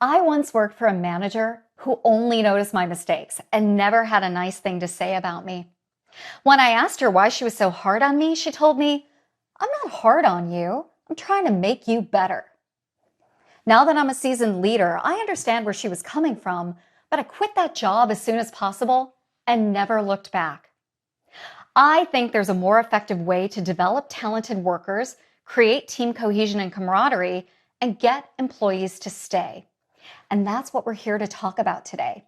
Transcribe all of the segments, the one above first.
I once worked for a manager who only noticed my mistakes and never had a nice thing to say about me. When I asked her why she was so hard on me, she told me, "I'm not hard on you. I'm trying to make you better." Now that I'm a seasoned leader, I understand where she was coming from, but I quit that job as soon as possible and never looked back. I think there's a more effective way to develop talented workers, create team cohesion and camaraderie, and get employees to stay. And that's what we're here to talk about today.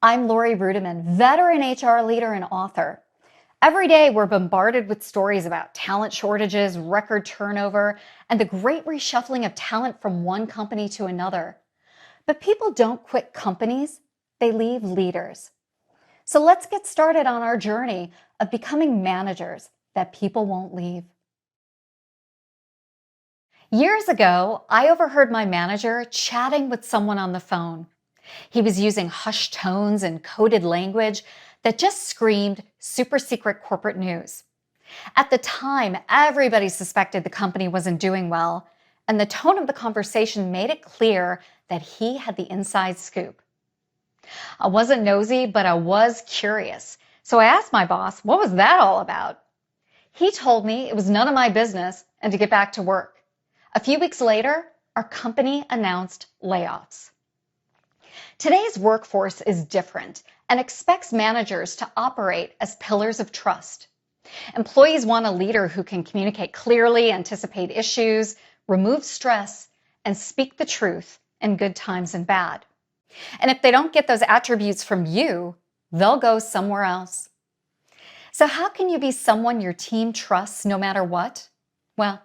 I'm Lori Rudiman, veteran HR leader and author. Every day, we're bombarded with stories about talent shortages, record turnover, and the great reshuffling of talent from one company to another. But people don't quit companies, they leave leaders. So let's get started on our journey of becoming managers that people won't leave. Years ago, I overheard my manager chatting with someone on the phone. He was using hushed tones and coded language that just screamed super secret corporate news. At the time, everybody suspected the company wasn't doing well, and the tone of the conversation made it clear that he had the inside scoop. I wasn't nosy, but I was curious. So I asked my boss, what was that all about? He told me it was none of my business and to get back to work. A few weeks later, our company announced layoffs. Today's workforce is different and expects managers to operate as pillars of trust. Employees want a leader who can communicate clearly, anticipate issues, remove stress, and speak the truth in good times and bad. And if they don't get those attributes from you, they'll go somewhere else. So how can you be someone your team trusts no matter what? Well,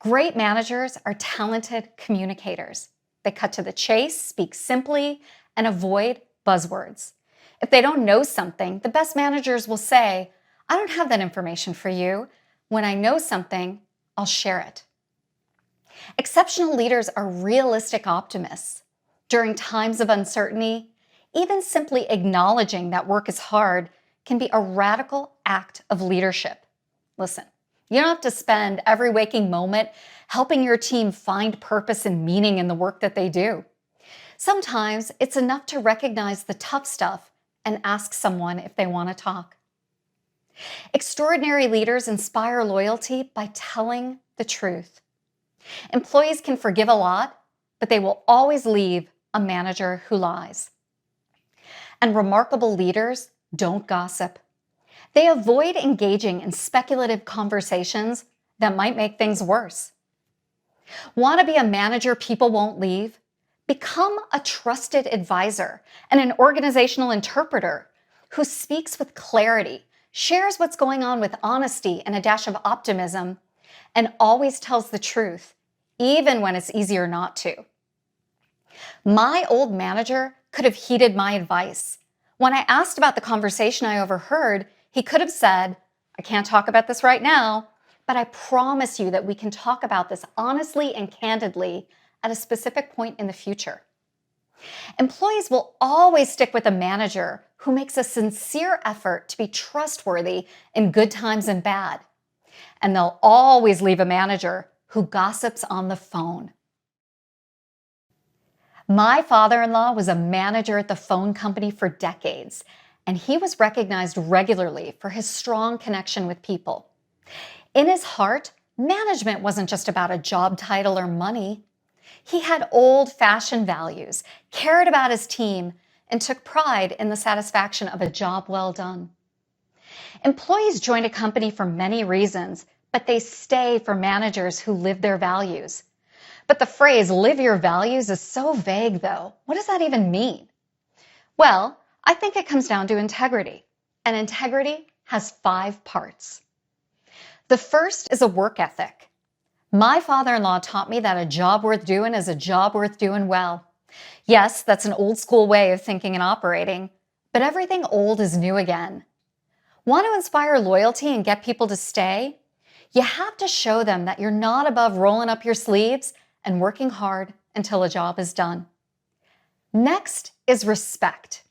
great managers are talented communicators. They cut to the chase, speak simply, and avoid buzzwords. If they don't know something, the best managers will say, "I don't have that information for you. When I know something, I'll share it." Exceptional leaders are realistic optimists. During times of uncertainty, even simply acknowledging that work is hard can be a radical act of leadership. Listen, you don't have to spend every waking moment helping your team find purpose and meaning in the work that they do. Sometimes it's enough to recognize the tough stuff and ask someone if they want to talk. Extraordinary leaders inspire loyalty by telling the truth. Employees can forgive a lot, but they will always leave a manager who lies. And remarkable leaders don't gossip. They avoid engaging in speculative conversations that might make things worse. Want to be a manager people won't leave? Become a trusted advisor and an organizational interpreter who speaks with clarity, shares what's going on with honesty and a dash of optimism, and always tells the truth, even when it's easier not to. My old manager could have heeded my advice. When I asked about the conversation I overheard, he could have said, "I can't talk about this right now, but I promise you that we can talk about this honestly and candidly at a specific point in the future." Employees will always stick with a manager who makes a sincere effort to be trustworthy in good times and bad. And they'll always leave a manager who gossips on the phone. My father-in-law was a manager at the phone company for decades, and he was recognized regularly for his strong connection with people. In his heart, management wasn't just about a job title or money. He had old-fashioned values, cared about his team, and took pride in the satisfaction of a job well done. Employees join a company for many reasons, but they stay for managers who live their values. But the phrase "live your values" is so vague, though. What does that even mean? Well, I think it comes down to integrity, and integrity has 5 parts. The first is a work ethic. My father-in-law taught me that a job worth doing is a job worth doing well. Yes, that's an old school way of thinking and operating, but everything old is new again. Want to inspire loyalty and get people to stay? You have to show them that you're not above rolling up your sleeves and working hard until a job is done. Next is respect.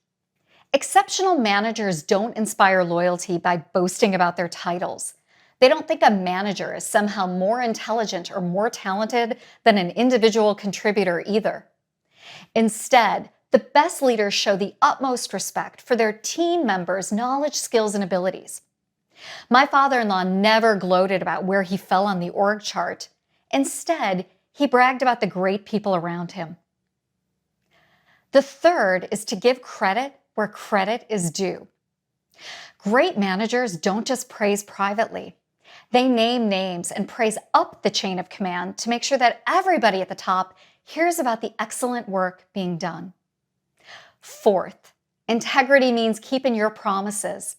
Exceptional managers don't inspire loyalty by boasting about their titles. They don't think a manager is somehow more intelligent or more talented than an individual contributor either. Instead, the best leaders show the utmost respect for their team members' knowledge, skills, and abilities. My father-in-law never gloated about where he fell on the org chart. Instead, he bragged about the great people around him. The third is to give credit where credit is due. Great managers don't just praise privately. They name names and praise up the chain of command to make sure that everybody at the top hears about the excellent work being done. Fourth, integrity means keeping your promises.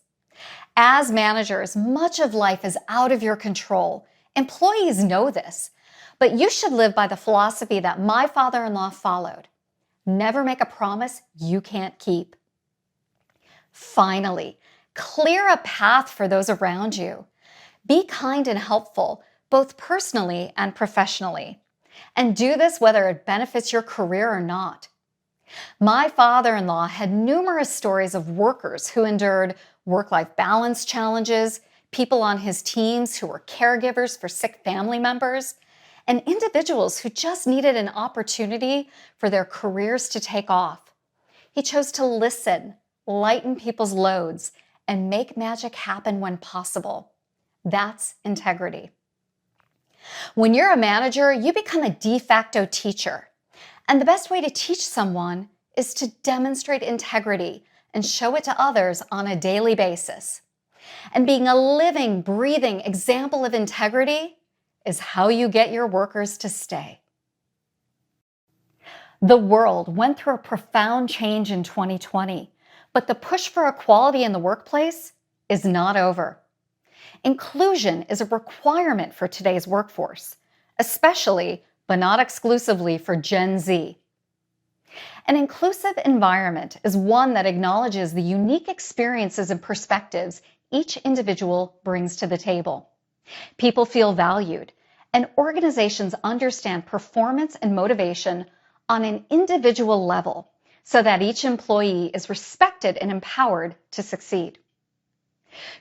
As managers, much of life is out of your control. Employees know this, but you should live by the philosophy that my father-in-law followed. Never make a promise you can't keep. Finally, clear a path for those around you. Be kind and helpful, both personally and professionally. And do this whether it benefits your career or not. My father-in-law had numerous stories of workers who endured work-life balance challenges, people on his teams who were caregivers for sick family members, and individuals who just needed an opportunity for their careers to take off. He chose to listen, lighten people's loads, and make magic happen when possible. That's integrity. When you're a manager, you become a de facto teacher. And the best way to teach someone is to demonstrate integrity and show it to others on a daily basis. And being a living, breathing example of integrity is how you get your workers to stay. The world went through a profound change in 2020, but the push for equality in the workplace is not over. Inclusion is a requirement for today's workforce, especially, but not exclusively, for Gen Z. An inclusive environment is one that acknowledges the unique experiences and perspectives each individual brings to the table. People feel valued, and organizations understand performance and motivation on an individual level so that each employee is respected and empowered to succeed.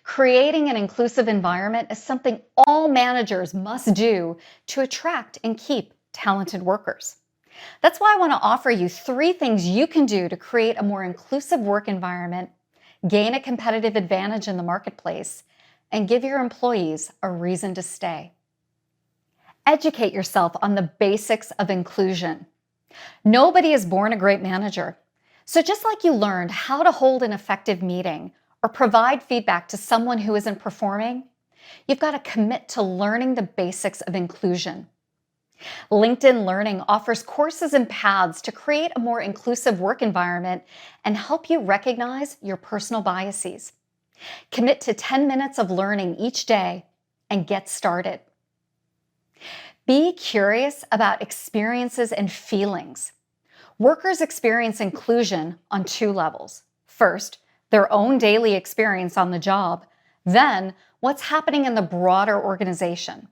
Creating an inclusive environment is something all managers must do to attract and keep talented workers. That's why I want to offer you 3 things you can do to create a more inclusive work environment, gain a competitive advantage in the marketplace, and give your employees a reason to stay. Educate yourself on the basics of inclusion. Nobody is born a great manager. So just like you learned how to hold an effective meeting or provide feedback to someone who isn't performing, you've got to commit to learning the basics of inclusion. LinkedIn Learning offers courses and paths to create a more inclusive work environment and help you recognize your personal biases. Commit to 10 minutes of learning each day and get started. Be curious about experiences and feelings. Workers experience inclusion on 2 levels. First, their own daily experience on the job, then what's happening in the broader organization.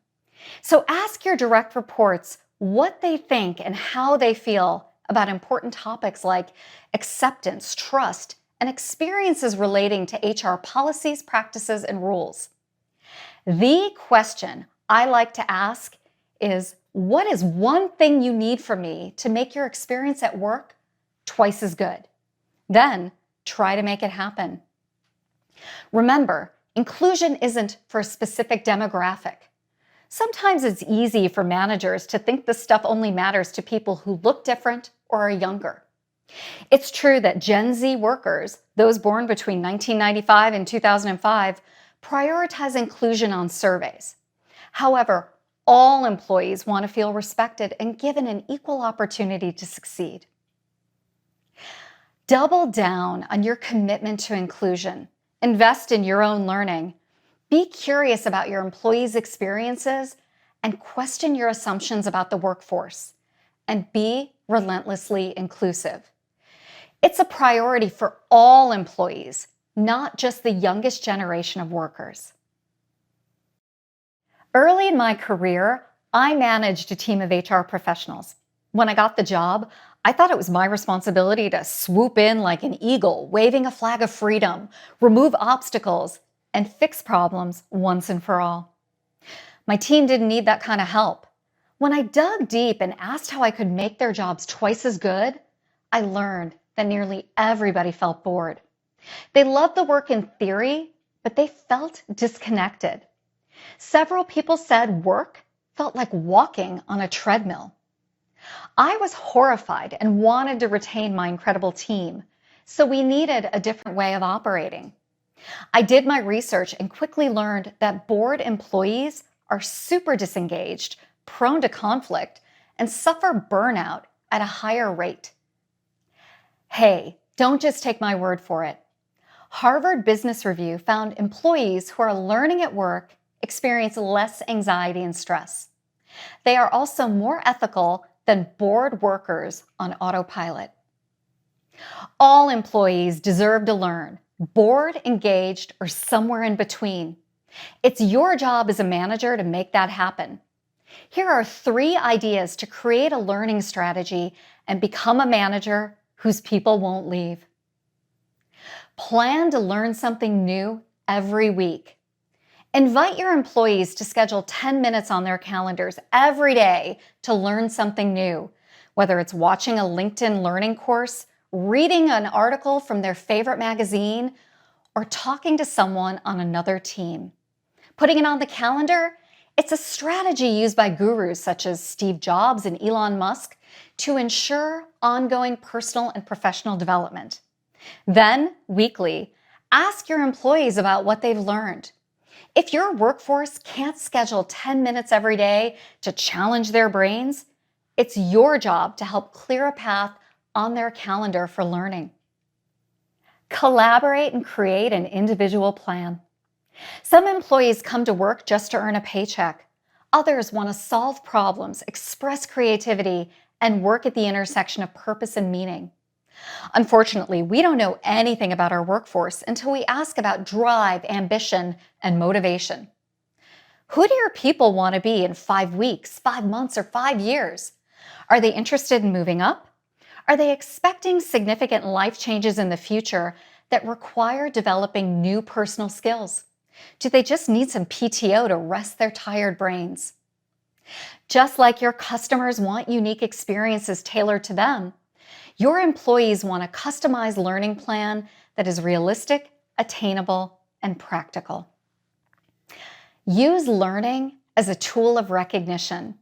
So ask your direct reports what they think and how they feel about important topics like acceptance, trust, and experiences relating to HR policies, practices, and rules. The question I like to ask is, what is one thing you need from me to make your experience at work twice as good? Then try to make it happen. Remember, inclusion isn't for a specific demographic. Sometimes it's easy for managers to think this stuff only matters to people who look different or are younger. It's true that Gen Z workers, those born between 1995 and 2005, prioritize inclusion on surveys. However, all employees want to feel respected and given an equal opportunity to succeed. Double down on your commitment to inclusion. Invest in your own learning. Be curious about your employees' experiences and question your assumptions about the workforce. And be relentlessly inclusive. It's a priority for all employees, not just the youngest generation of workers. Early in my career, I managed a team of HR professionals. When I got the job, I thought it was my responsibility to swoop in like an eagle, waving a flag of freedom, remove obstacles, and fix problems once and for all. My team didn't need that kind of help. When I dug deep and asked how I could make their jobs twice as good, I learned that nearly everybody felt bored. They loved the work in theory, but they felt disconnected. Several people said work felt like walking on a treadmill. I was horrified and wanted to retain my incredible team, so we needed a different way of operating. I did my research and quickly learned that bored employees are super disengaged, prone to conflict, and suffer burnout at a higher rate. Hey, don't just take my word for it. Harvard Business Review found employees who are learning at work experience less anxiety and stress. They are also more ethical than bored workers on autopilot. All employees deserve to learn, bored, engaged, or somewhere in between. It's your job as a manager to make that happen. Here are 3 ideas to create a learning strategy and become a manager whose people won't leave. Plan to learn something new every week. Invite your employees to schedule 10 minutes on their calendars every day to learn something new, whether it's watching a LinkedIn learning course, reading an article from their favorite magazine, or talking to someone on another team. Putting it on the calendar, it's a strategy used by gurus such as Steve Jobs and Elon Musk to ensure ongoing personal and professional development. Then, weekly, ask your employees about what they've learned. If your workforce can't schedule 10 minutes every day to challenge their brains, it's your job to help clear a path on their calendar for learning. Collaborate and create an individual plan. Some employees come to work just to earn a paycheck. Others want to solve problems, express creativity, and work at the intersection of purpose and meaning. Unfortunately, we don't know anything about our workforce until we ask about drive, ambition, and motivation. Who do your people want to be in 5 weeks, 5 months, or 5 years? Are they interested in moving up? Are they expecting significant life changes in the future that require developing new personal skills? Do they just need some PTO to rest their tired brains? Just like your customers want unique experiences tailored to them, your employees want a customized learning plan that is realistic, attainable, and practical. Use learning as a tool of recognition.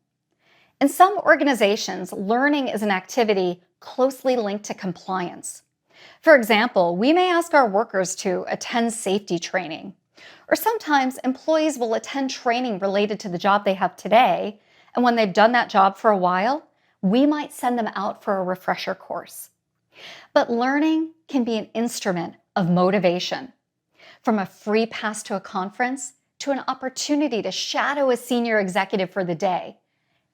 In some organizations, learning is an activity closely linked to compliance. For example, we may ask our workers to attend safety training, or sometimes employees will attend training related to the job they have today, and when they've done that job for a while, we might send them out for a refresher course. But learning can be an instrument of motivation, from a free pass to a conference to an opportunity to shadow a senior executive for the day.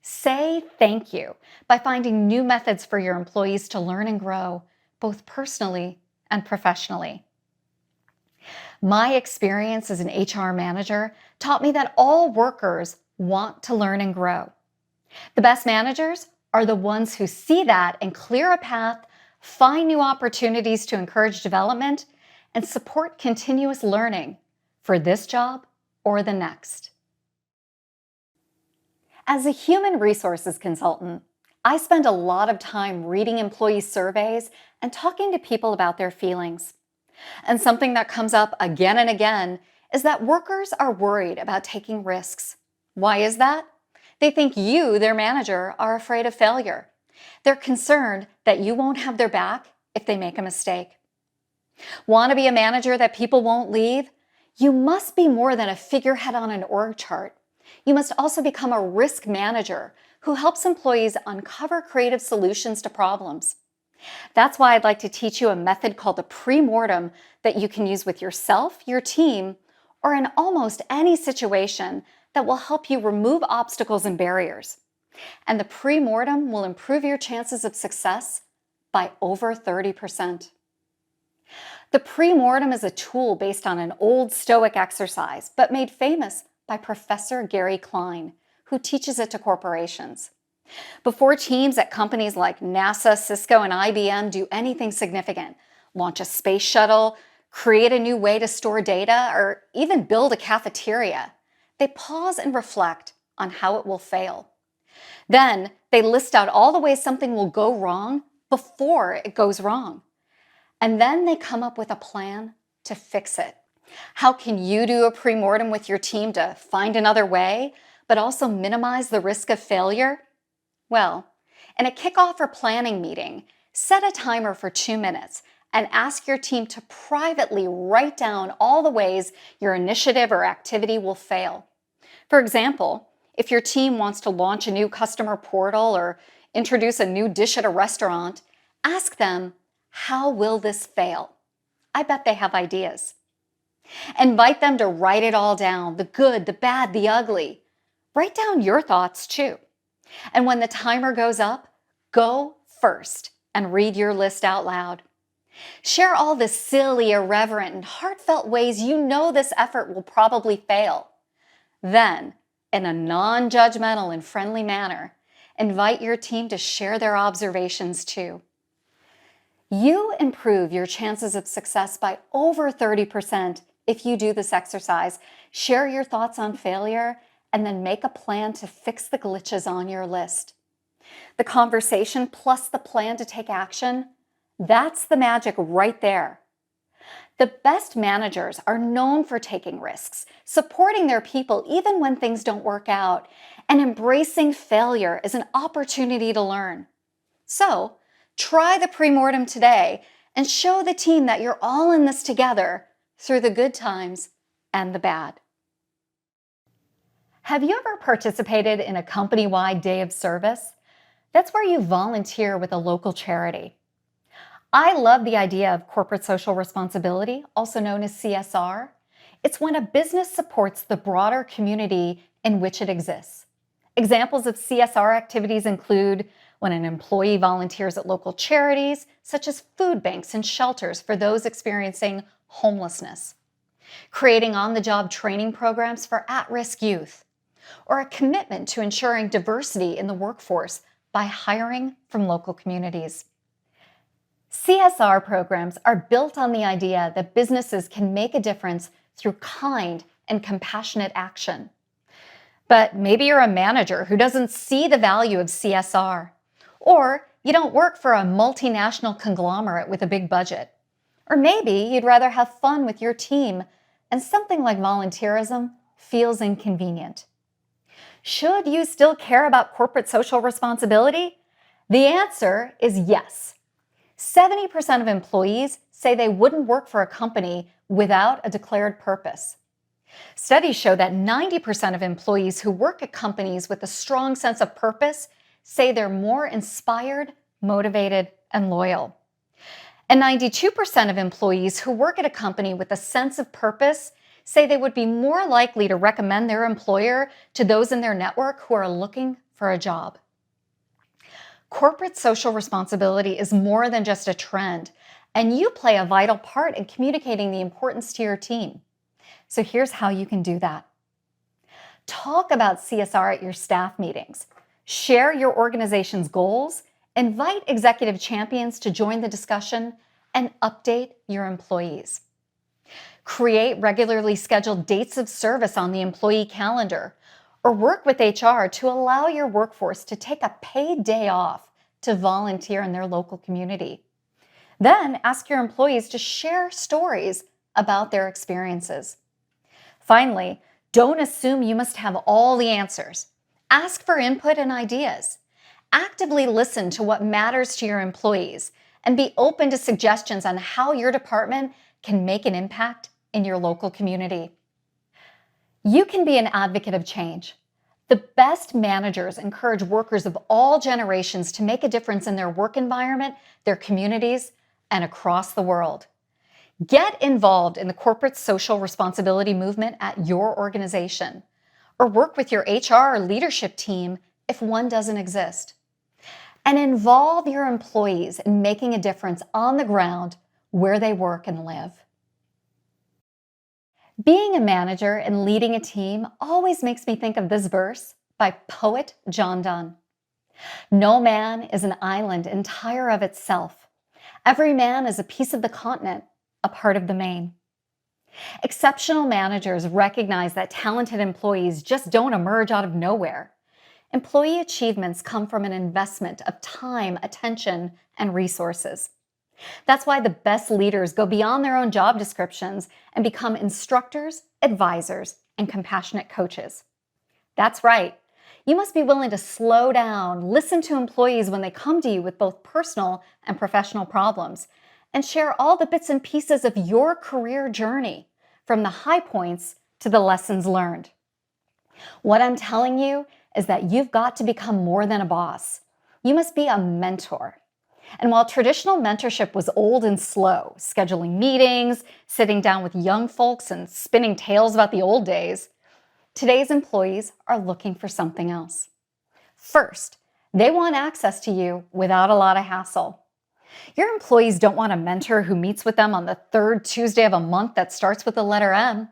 Say thank you by finding new methods for your employees to learn and grow, both personally and professionally. My experience as an HR manager taught me that all workers want to learn and grow. The best managers are the ones who see that and clear a path, find new opportunities to encourage development, and support continuous learning for this job or the next. As a human resources consultant, I spend a lot of time reading employee surveys and talking to people about their feelings. And something that comes up again and again is that workers are worried about taking risks. Why is that? They think you, their manager, are afraid of failure. They're concerned that you won't have their back if they make a mistake. Want to be a manager that people won't leave? You must be more than a figurehead on an org chart. You must also become a risk manager who helps employees uncover creative solutions to problems. That's why I'd like to teach you a method called the pre-mortem that you can use with yourself, your team, or in almost any situation that will help you remove obstacles and barriers. And the pre-mortem will improve your chances of success by over 30%. The pre-mortem is a tool based on an old Stoic exercise, but made famous by Professor Gary Klein, who teaches it to corporations. Before teams at companies like NASA, Cisco, and IBM do anything significant, launch a space shuttle, create a new way to store data, or even build a cafeteria, they pause and reflect on how it will fail. Then they list out all the ways something will go wrong before it goes wrong. And then they come up with a plan to fix it. How can you do a pre-mortem with your team to find another way, but also minimize the risk of failure? Well, in a kickoff or planning meeting, set a timer for 2 minutes and ask your team to privately write down all the ways your initiative or activity will fail. For example, if your team wants to launch a new customer portal or introduce a new dish at a restaurant, ask them, how will this fail? I bet they have ideas. Invite them to write it all down, the good, the bad, the ugly. Write down your thoughts too. And when the timer goes up, go first and read your list out loud. Share all the silly, irreverent, and heartfelt ways you know this effort will probably fail. Then, in a non-judgmental and friendly manner, invite your team to share their observations too. You improve your chances of success by over 30% if you do this exercise. Share your thoughts on failure and then make a plan to fix the glitches on your list. The conversation plus the plan to take action, that's the magic right there. The best managers are known for taking risks, supporting their people even when things don't work out, and embracing failure as an opportunity to learn. So, try the pre-mortem today and show the team that you're all in this together through the good times and the bad. Have you ever participated in a company-wide day of service? That's where you volunteer with a local charity. I love the idea of corporate social responsibility, also known as CSR. It's when a business supports the broader community in which it exists. Examples of CSR activities include when an employee volunteers at local charities, such as food banks and shelters for those experiencing homelessness, creating on-the-job training programs for at-risk youth, or a commitment to ensuring diversity in the workforce by hiring from local communities. CSR programs are built on the idea that businesses can make a difference through kind and compassionate action. But maybe you're a manager who doesn't see the value of CSR, or you don't work for a multinational conglomerate with a big budget. Or maybe you'd rather have fun with your team and something like volunteerism feels inconvenient. Should you still care about corporate social responsibility? The answer is yes. 70% of employees say they wouldn't work for a company without a declared purpose. Studies show that 90% of employees who work at companies with a strong sense of purpose say they're more inspired, motivated, and loyal. And 92% of employees who work at a company with a sense of purpose say they would be more likely to recommend their employer to those in their network who are looking for a job. Corporate social responsibility is more than just a trend, and you play a vital part in communicating the importance to your team. So here's how you can do that. Talk about CSR at your staff meetings. Share your organization's goals, invite executive champions to join the discussion, and update your employees. Create regularly scheduled dates of service on the employee calendar, or work with HR to allow your workforce to take a paid day off to volunteer in their local community. Then ask your employees to share stories about their experiences. Finally, don't assume you must have all the answers. Ask for input and ideas. Actively listen to what matters to your employees and be open to suggestions on how your department can make an impact in your local community. You can be an advocate of change. The best managers encourage workers of all generations to make a difference in their work environment, their communities, and across the world. Get involved in the corporate social responsibility movement at your organization, or work with your HR or leadership team if one doesn't exist. And involve your employees in making a difference on the ground where they work and live. Being a manager and leading a team always makes me think of this verse by poet John Donne. No man is an island entire of itself. Every man is a piece of the continent, a part of the main. Exceptional managers recognize that talented employees just don't emerge out of nowhere. Employee achievements come from an investment of time, attention, and resources. That's why the best leaders go beyond their own job descriptions and become instructors, advisors, and compassionate coaches. That's right. You must be willing to slow down, listen to employees when they come to you with both personal and professional problems, and share all the bits and pieces of your career journey, from the high points to the lessons learned. What I'm telling you is that you've got to become more than a boss. You must be a mentor. And while traditional mentorship was old and slow, scheduling meetings, sitting down with young folks, and spinning tales about the old days, today's employees are looking for something else. First, they want access to you without a lot of hassle. Your employees don't want a mentor who meets with them on the third Tuesday of a month that starts with the letter M.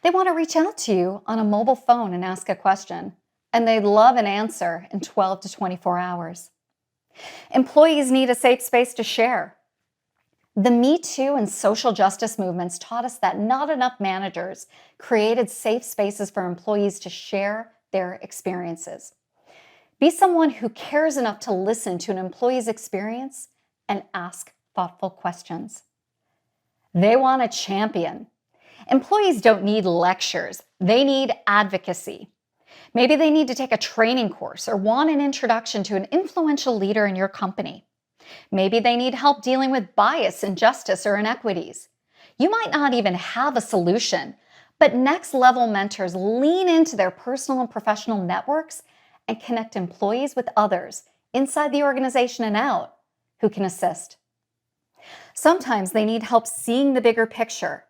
They want to reach out to you on a mobile phone and ask a question, and they'd love an answer in 12 to 24 hours. Employees need a safe space to share. The Me Too and social justice movements taught us that not enough managers created safe spaces for employees to share their experiences. Be someone who cares enough to listen to an employee's experience and ask thoughtful questions. They want a champion. Employees don't need lectures. They need advocacy. Maybe they need to take a training course or want an introduction to an influential leader in your company. Maybe they need help dealing with bias, injustice, or inequities. You might not even have a solution, but next-level mentors lean into their personal and professional networks and connect employees with others inside the organization and out who can assist. Sometimes they need help seeing the bigger picture.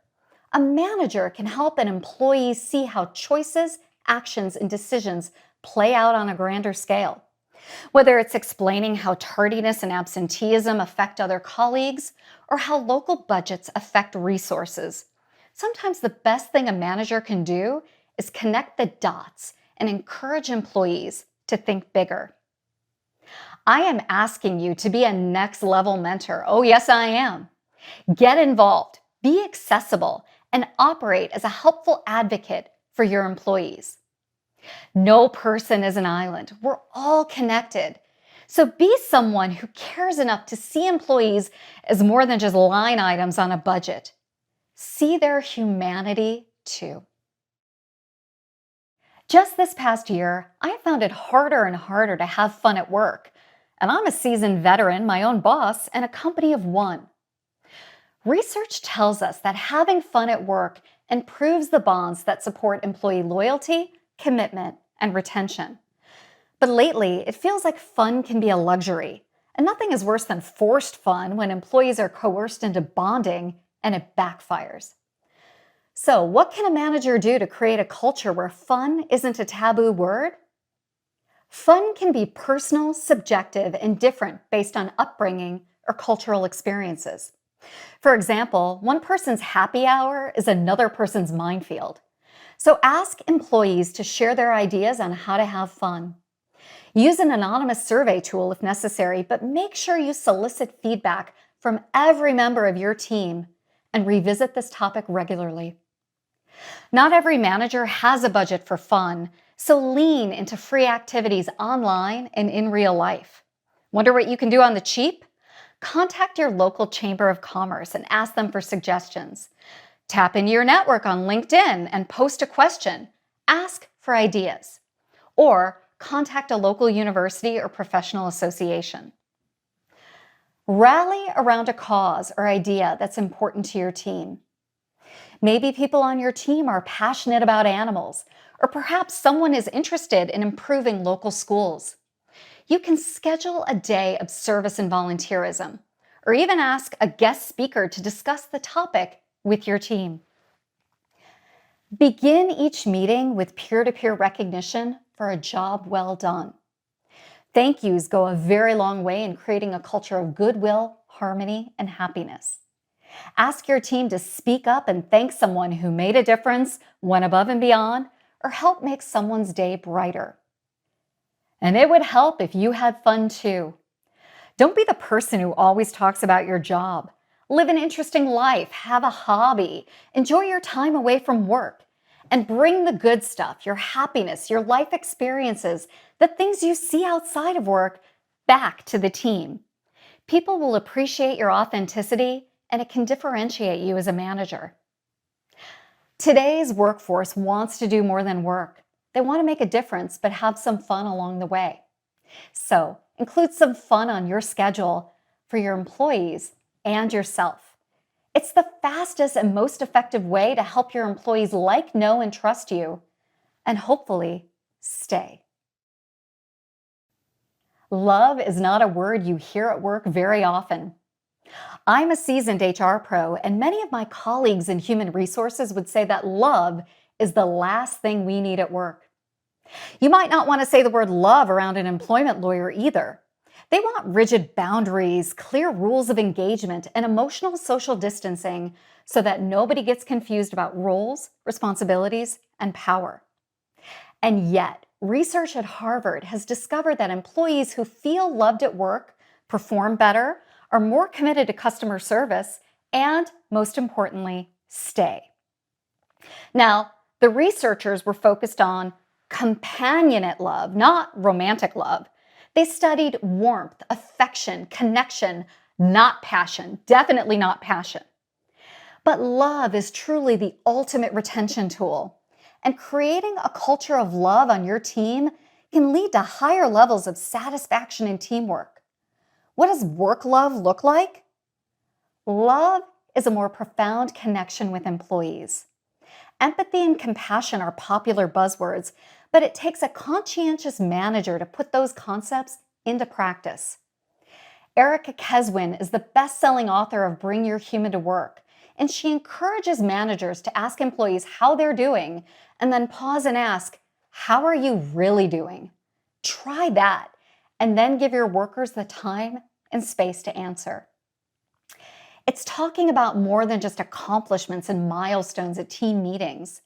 A manager can help an employee see how choices, actions, and decisions play out on a grander scale. Whether it's explaining how tardiness and absenteeism affect other colleagues, or how local budgets affect resources. Sometimes the best thing a manager can do is connect the dots and encourage employees to think bigger. I am asking you to be a next-level mentor. Oh, yes, I am. Get involved, be accessible, and operate as a helpful advocate for your employees. No person is an island. We're all connected. So be someone who cares enough to see employees as more than just line items on a budget. See their humanity too. Just this past year, I have found it harder and harder to have fun at work. And I'm a seasoned veteran, my own boss, and a company of one. Research tells us that having fun at work improves the bonds that support employee loyalty, commitment, and retention. But lately, it feels like fun can be a luxury, and nothing is worse than forced fun when employees are coerced into bonding and it backfires. So, what can a manager do to create a culture where fun isn't a taboo word? Fun can be personal, subjective, and different based on upbringing or cultural experiences. For example, one person's happy hour is another person's minefield. So ask employees to share their ideas on how to have fun. Use an anonymous survey tool if necessary, but make sure you solicit feedback from every member of your team and revisit this topic regularly. Not every manager has a budget for fun, so lean into free activities online and in real life. Wonder what you can do on the cheap? Contact your local Chamber of Commerce and ask them for suggestions. Tap into your network on LinkedIn and post a question. Ask for ideas. Or contact a local university or professional association. Rally around a cause or idea that's important to your team. Maybe people on your team are passionate about animals, or perhaps someone is interested in improving local schools. You can schedule a day of service and volunteerism, or even ask a guest speaker to discuss the topic with your team. Begin each meeting with peer-to-peer recognition for a job well done. Thank yous go a very long way in creating a culture of goodwill, harmony, and happiness. Ask your team to speak up and thank someone who made a difference, went above and beyond, or helped make someone's day brighter. And it would help if you had fun too. Don't be the person who always talks about your job. Live an interesting life, have a hobby, enjoy your time away from work, And bring the good stuff, your happiness, your life experiences, the things you see outside of work, back to the team. People will appreciate your authenticity, and it can differentiate you as a manager. Today's workforce wants to do more than work. They want to make a difference, but have some fun along the way. So, include some fun on your schedule for your employees and yourself. It's the fastest and most effective way to help your employees like, know, and trust you, and hopefully stay. Love is not a word you hear at work very often. I'm a seasoned HR pro, and many of my colleagues in human resources would say that love is the last thing we need at work. You might not want to say the word love around an employment lawyer either. They want rigid boundaries, clear rules of engagement, and emotional social distancing so that nobody gets confused about roles, responsibilities, and power. And yet, research at Harvard has discovered that employees who feel loved at work perform better, are more committed to customer service, and, most importantly, stay. Now, the researchers were focused on companionate love, not romantic love. They studied warmth, affection, connection, not passion, definitely not passion. But love is truly the ultimate retention tool. And creating a culture of love on your team can lead to higher levels of satisfaction and teamwork. What does work love look like? Love is a more profound connection with employees. Empathy and compassion are popular buzzwords, but it takes a conscientious manager to put those concepts into practice. Erica Keswin is the best-selling author of Bring Your Human to Work, and she encourages managers to ask employees how they're doing and then pause and ask, how are you really doing? Try that, and then give your workers the time and space to answer. It's talking about more than just accomplishments and milestones at team meetings.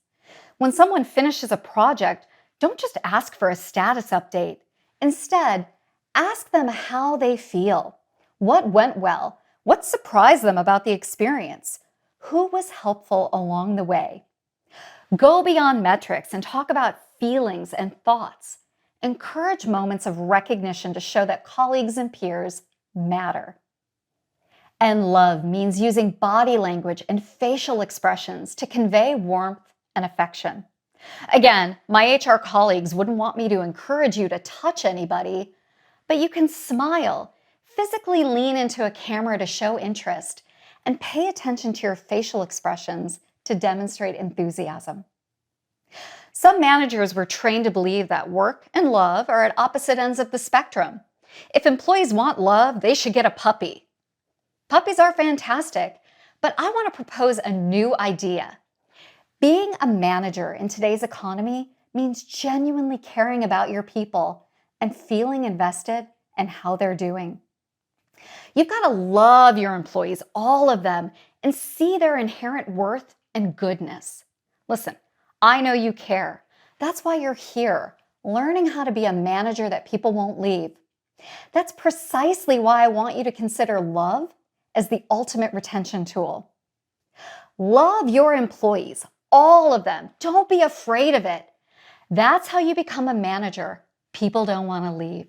When someone finishes a project, don't just ask for a status update. Instead, ask them how they feel. What went well? What surprised them about the experience? Who was helpful along the way? Go beyond metrics and talk about feelings and thoughts. Encourage moments of recognition to show that colleagues and peers matter. And love means using body language and facial expressions to convey warmth and affection. Again, my HR colleagues wouldn't want me to encourage you to touch anybody, but you can smile, physically lean into a camera to show interest, and pay attention to your facial expressions to demonstrate enthusiasm. Some managers were trained to believe that work and love are at opposite ends of the spectrum. If employees want love, they should get a puppy. Puppies are fantastic, but I want to propose a new idea. Being a manager in today's economy means genuinely caring about your people and feeling invested in how they're doing. You've got to love your employees, all of them, and see their inherent worth and goodness. Listen, I know you care. That's why you're here, learning how to be a manager that people won't leave. That's precisely why I want you to consider love as the ultimate retention tool. Love your employees, all of them. Don't be afraid of it. That's how you become a manager people don't want to leave.